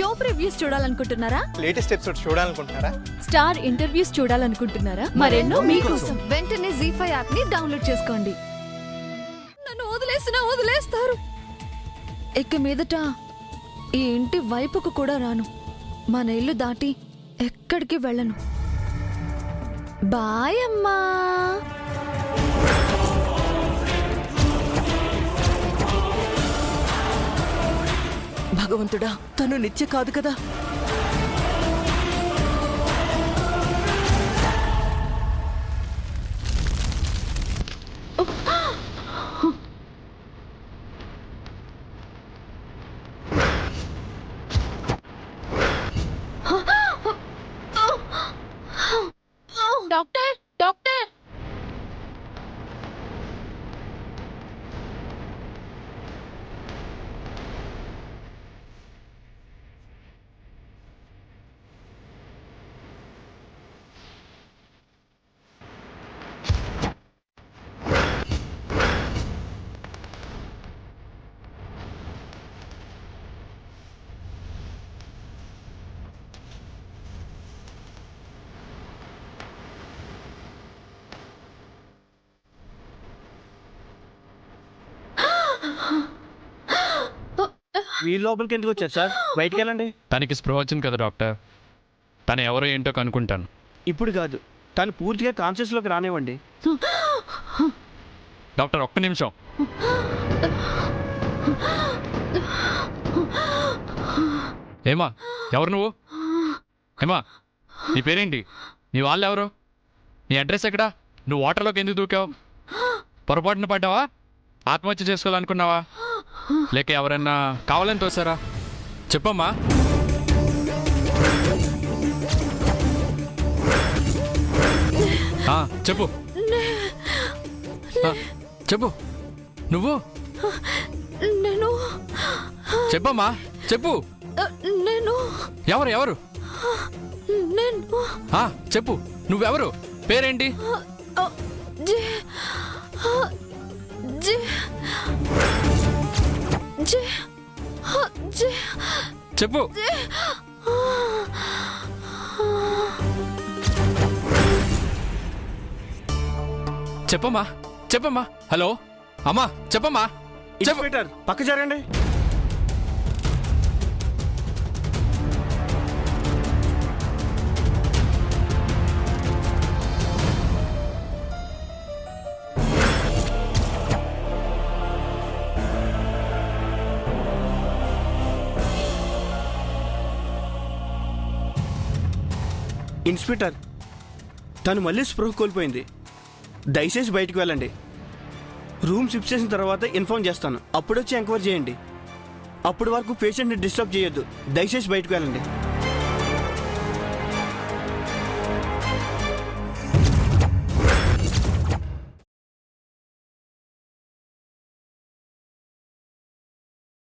Show previews చూడాలనుకుంటున్నారా? Latest episode చూడాలనుకుంటున్నారా? Star interviews చూడాలనుకుంటున్నారా? మరెన్నో మీకోసం వెంటనే ZEE5 యాప్ ని డౌన్లోడ్ చేసుకోండి. నన్ను వదిలేస్తారు. ఇక మీదట ఈ ఇంటి వైపుకు కూడా రాను. మన ఇల్లు దాటి ఎక్కడికి వెళ్ళను. బాయ్ అమ్మా. భగవంతుడా, తను నిత్య కాదు కదా. డాక్టర్ డాక్టర్ వీళ్ళ లోపలికి ఎందుకు వచ్చారు సార్? బయటికి వెళ్ళండి. తనకి స్ప్రో వచ్చింది కదా డాక్టర్, తను ఎవరో ఏంటో కనుక్కుంటాను. ఇప్పుడు కాదు, తను పూర్తిగా కాన్షియస్లోకి రానివ్వండి. డాక్టర్ ఒక్క నిమిషం. ఏమా, ఎవరు నువ్వు? ఏమా, నీ పేరేంటి? నీ వాళ్ళు ఎవరు? నీ అడ్రస్ ఎక్కడా? నువ్వు వాటర్లోకి ఎందుకు దూకావు? పొరపాటున పడ్డావా? ఆత్మహత్య చేసుకోవాలనుకున్నావా? లేక ఎవరన్నా కావాలని తోసారా? చెప్పమ్మా. చెప్పు. చెప్పు. నువ్వు నేను చెప్పమ్మా, చెప్పు. నేను ఎవరు ఎవరు? నేను చెప్పు. నువ్వెవరు? పేరేంటి? చెప్పు. చెప్పమ్మా, చెప్పమ్మా. హలో అమ్మా, చెప్పమ్మా. ఇన్స్పెక్టర్, పక్క జరగండి. ఇన్స్పెక్టర్, తను మళ్ళీ స్పృహ కోల్పోయింది. దయచేసి బయటకు వెళ్ళండి. రూమ్ షిఫ్ట్ చేసిన తర్వాత ఇన్ఫార్మ్ చేస్తాను. అప్పుడు వచ్చి ఎంక్వైరీ చేయండి. అప్పటి వరకు పేషెంట్ని డిస్టర్బ్ చేయొద్దు. దయచేసి బయటకు వెళ్ళండి.